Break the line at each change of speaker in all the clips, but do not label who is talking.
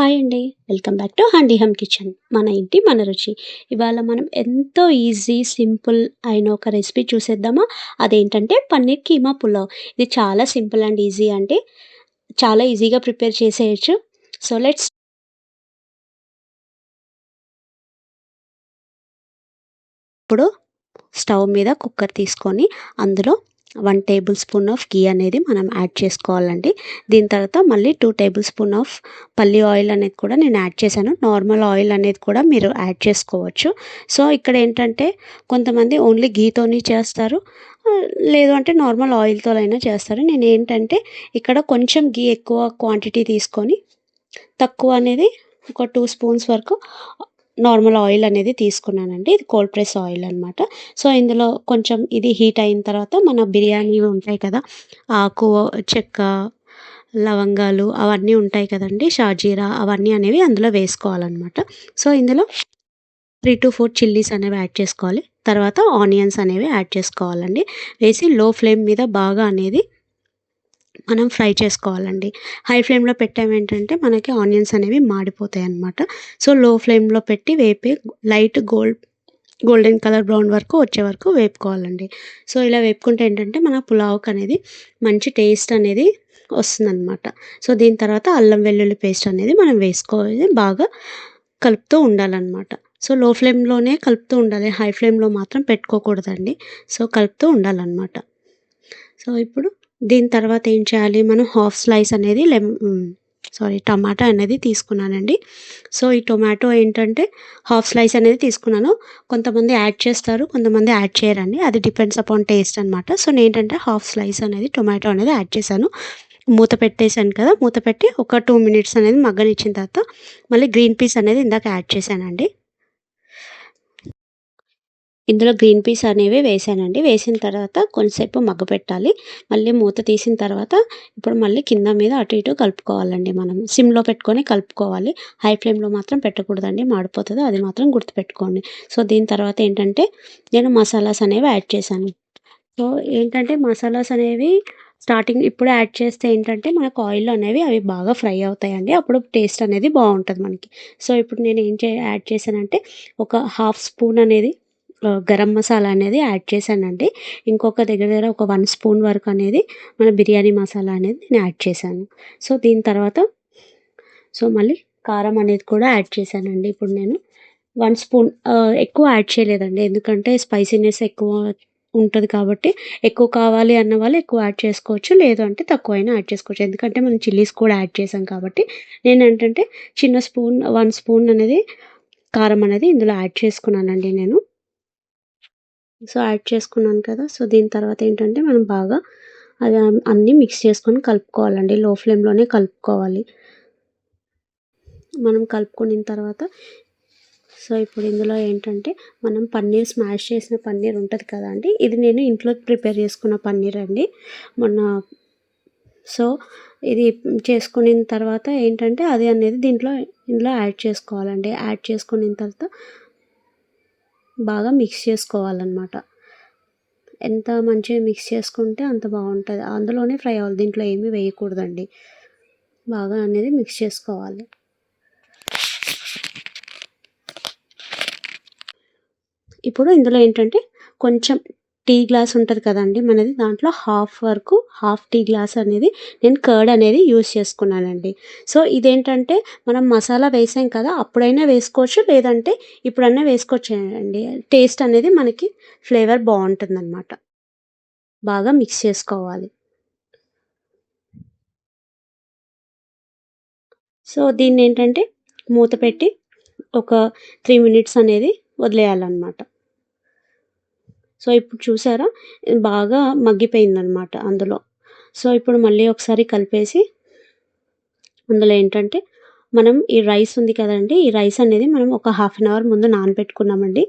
Hi అండి. Welcome back to handy hum kitchen. మన ఇంటి మన రుచి. ఇవాళ మనం ఎంతో ఈజీ, సింపుల్ అయిన ఒక రెసిపీ చూసేద్దామా? అదేంటంటే పన్నీర్ కీమా పులావ్. ఇది చాలా సింపుల్ అండ్ ఈజీ అండి. చాలా ఈజీగా ప్రిపేర్ చేసేయొచ్చు. సో లెట్స్ ఇప్పుడు స్టవ్ మీద కుక్కర్ తీసుకొని అందులో 1 టేబుల్ స్పూన్ ఆఫ్ ఘీ అనేది మనం యాడ్ చేసుకోవాలండి. దీని తర్వాత మళ్ళీ 2 టేబుల్ స్పూన్ ఆఫ్ పల్లి ఆయిల్ అనేది కూడా నేను యాడ్ చేశాను. నార్మల్ ఆయిల్ అనేది కూడా మీరు యాడ్ చేసుకోవచ్చు. సో ఇక్కడ ఏంటంటే కొంతమంది ఓన్లీ ఘీతోని చేస్తారు. లేదు అంటే నార్మల్ ఆయిల్‌తో అయినా చేస్తారు. నేనేంటంటే ఇక్కడ కొంచెం ఘీ ఎక్కువ క్వాంటిటీ తీసుకొని తక్కువ అనేది ఒక 2 స్పూన్స్ వరకు నార్మల్ ఆయిల్ అనేది తీసుకున్నానండి. ఇది కోల్డ్ ప్రెస్ ఆయిల్ అనమాట. సో ఇందులో కొంచెం ఇది హీట్ అయిన తర్వాత మన బిర్యానీ ఉంటాయి కదా! ఆకు, చెక్క, లవంగాలు అవన్నీ ఉంటాయి కదండీ! షాజీరా అవన్నీ అనేవి అందులో వేసుకోవాలనమాట. సో ఇందులో 3-4 చిల్లీస్ అనేవి యాడ్ చేసుకోవాలి. తర్వాత ఆనియన్స్ అనేవి యాడ్ చేసుకోవాలండి. వేసి లో ఫ్లేమ్ మీద బాగా అనేది మనం ఫ్రై చేసుకోవాలండి. హై ఫ్లేమ్‌లో పెట్టామేంటంటే మనకి ఆనియన్స్ అనేవి మాడిపోతాయన్నమాట. సో లో ఫ్లేమ్‌లో పెట్టి వేపి లైట్ గోల్డెన్ కలర్ బ్రౌన్ వరకు వచ్చే వరకు వేపుకోవాలండి. సో ఇలా వేపుకుంటే ఏంటంటే మన పులావ్‌కనేది మంచి టేస్ట్ అనేది వస్తుందనమాట. సో దీని తర్వాత అల్లం వెల్లుల్లి పేస్ట్ అనేది మనం వేసుకోవాలి. బాగా కలుపుతూ ఉండాలనమాట. సో లో ఫ్లేమ్‌లోనే కలుపుతూ ఉండాలి. హై ఫ్లేమ్‌లో మాత్రం పెట్టుకోకూడదండి. సో కలుపుతూ ఉండాలనమాట. సో ఇప్పుడు దీని తర్వాత ఏం చేయాలి, మనం హాఫ్ స్లైస్ అనేది టమాటా అనేది తీసుకున్నానండి. సో ఈ టొమాటో ఏంటంటే హాఫ్ స్లైస్ అనేది తీసుకున్నాను. కొంతమంది యాడ్ చేస్తారు, కొంతమంది యాడ్ చేయరండి. అది డిపెండ్స్ అపాన్ టేస్ట్ అనమాట. సో నేనేంటంటే హాఫ్ స్లైస్ అనేది టొమాటో అనేది యాడ్ చేశాను. మూత పెట్టేసాను కదా! మూత పెట్టి ఒక 2 మినిట్స్ అనేది మగ్గనిచ్చిన తర్వాత మళ్ళీ గ్రీన్ పీస్ అనేది ఇందాక యాడ్ చేశానండి. ఇందులో గ్రీన్ పీస్ అనేవి వేసానండి. వేసిన తర్వాత కొంచెంసేపు మగ్గపెట్టాలి. మళ్ళీ మూత తీసిన తర్వాత ఇప్పుడు మళ్ళీ కింద మీద అటు ఇటు కలుపుకోవాలండి మనం. సిమ్‌లో పెట్టుకొని కలుపుకోవాలి. హై ఫ్లేమ్‌లో మాత్రం పెట్టకూడదండి. మాడిపోతది. అది మాత్రం గుర్తుపెట్టుకోండి. సో దీని తర్వాత ఏంటంటే నేను మసాలాస్ అనేవి యాడ్ చేశాను. సో ఏంటంటే మసాలాస్ అనేవి స్టార్టింగ్ ఇప్పుడే యాడ్ చేస్తే ఏంటంటే మనకు ఆయిల్‌లో అనేవి అవి బాగా ఫ్రై అవుతాయండి. అప్పుడు టేస్ట్ అనేది బావుంటది మనకి. సో ఇప్పుడు నేను యాడ్ చేశానంటే ఒక హాఫ్ స్పూన్ అనేది గరం మసాలా అనేది యాడ్ చేశానండి. ఇంకొక దగ్గర దగ్గర ఒక 1 స్పూన్ వరకు అనేది మన బిర్యానీ మసాలా అనేది నేను యాడ్ చేశాను. సో దీని తర్వాత మళ్ళీ కారం అనేది కూడా యాడ్ చేశానండి. ఇప్పుడు నేను 1 స్పూన్ ఎక్కువ యాడ్ చేయలేదండి. ఎందుకంటే స్పైసీనెస్ ఎక్కువ ఉంటది కాబట్టి ఎక్కువ కావాలి అన్న వాళ్ళు ఎక్కువ యాడ్ చేసుకోవచ్చు. లేదు అంటే తక్కువైనా యాడ్ చేసుకోవచ్చు. ఎందుకంటే మనం చిల్లీస్ కూడా యాడ్ చేసాం కాబట్టి నేనేంటంటే చిన్న స్పూన్ 1 స్పూన్ అనేది కారం అనేది ఇందులో యాడ్ చేసుకున్నానండి నేను. సో యాడ్ చేసుకున్నాను కదా! సో దీని తర్వాత ఏంటంటే మనం బాగా అది అన్నీ మిక్స్ చేసుకొని కలుపుకోవాలండి. లో ఫ్లేమ్‌లోనే కలుపుకోవాలి. మనం కలుపుకున్న తర్వాత సో ఇప్పుడు ఇందులో ఏంటంటే మనం పన్నీర్ స్మాష్ చేసిన పన్నీర్ ఉంటది కదండీ! ఇది నేను ఇంట్లో ప్రిపేర్ చేసుకున్న పన్నీర్ అండి. మొన్న సో ఇది చేసుకునిన తర్వాత ఏంటంటే అది అనేది ఇందులో యాడ్ చేసుకోవాలండి. యాడ్ చేసుకున్న తర్వాత బాగా మిక్స్ చేసుకోవాలనమాట. ఎంత మంచిగా మిక్స్ చేసుకుంటే అంత బావుంటది. అందులోనే ఫ్రై అవ్వాలి. దీంట్లో ఏమీ వేయకూడదండి. బాగా అనేది మిక్స్ చేసుకోవాలి. ఇప్పుడు ఇందులో ఏంటంటే కొంచెం టీ గ్లాస్ ఉంటది కదండీ మనది. దాంట్లో హాఫ్ టీ గ్లాస్ అనేది నేను కర్డ్ అనేది యూజ్ చేసుకున్నానండి. సో ఇదేంటంటే మనం మసాలా వేసాం కదా! అప్పుడైనా వేసుకోవచ్చు. లేదంటే ఇప్పుడన్నా వేసుకోవచ్చండి. టేస్ట్ అనేది మనకి ఫ్లేవర్ బావుంటుందనమాట. బాగా మిక్స్ చేసుకోవాలి. సో దీన్నేంటంటే మూత పెట్టి ఒక 3 మినిట్స్ అనేది వదిలేయాలనమాట. సో ఇప్పుడు చూసారా బాగా మగ్గిపోయిందనమాట అందులో. సో ఇప్పుడు మళ్ళీ ఒకసారి కలిపేసి అందులో ఏంటంటే మనం ఈ రైస్ ఉంది కదండీ! ఈ రైస్ అనేది మనం ఒక హాఫ్ అన్ అవర్ ముందు నానబెట్టుకున్నామండి.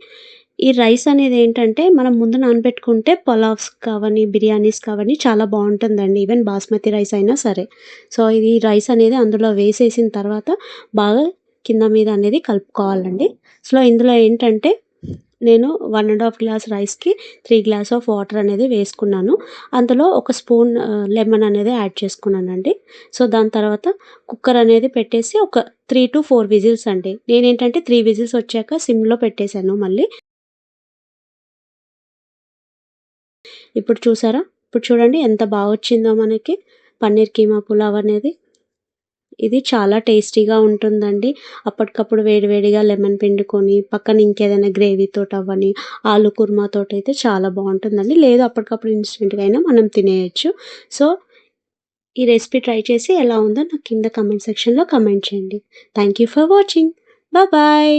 ఈ రైస్ అనేది ఏంటంటే మనం ముందు నానబెట్టుకుంటే పలావ్స్ కావని, బిర్యానీస్ కావని చాలా బావుంటుందండి. ఈవెన్ బాస్మతి రైస్ అయినా సరే. సో ఇది రైస్ అనేది అందులో వేసేసిన తర్వాత బాగా కింద మీద అనేది కలుపుకోవాలండి. సో ఇందులో ఏంటంటే నేను 1½ గ్లాస్ రైస్‌కి 3 గ్లాస్ ఆఫ్ వాటర్ అనేది వేసుకున్నాను. అందులో ఒక స్పూన్ లెమన్ అనేది యాడ్ చేసుకున్నానండి. సో, దాని తర్వాత కుక్కర్ అనేది పెట్టేసి ఒక 3-4 విజిల్స్ అండి. నేనేంటంటే 3 విజిల్స్ వచ్చాక సిమ్‌లో పెట్టేసాను మళ్ళీ. ఇప్పుడు చూసారా? ఇప్పుడు చూడండి ఎంత వచ్చిందో మనకి పన్నీర్ కీమా పులావ్ అనేది. ఇది చాలా టేస్టీగా ఉంటుందండి. అప్పటికప్పుడు వేడివేడిగా లెమన్ పిండుకొని, పక్కన ఇంకేదైనా గ్రేవీతోటవ్వని, ఆలు కుర్మాతోటైతే చాలా బావుంటుందండి. లేదు అప్పటికప్పుడు ఇన్‌స్టెంట్‌గా అయినా మనం తినేయొచ్చు. సో, ఈ రెసిపీ ట్రై చేసి ఎలా ఉందో నాకు కింద కామెంట్ సెక్షన్‌లో కామెంట్ చేయండి. Thank you for watching. Bye.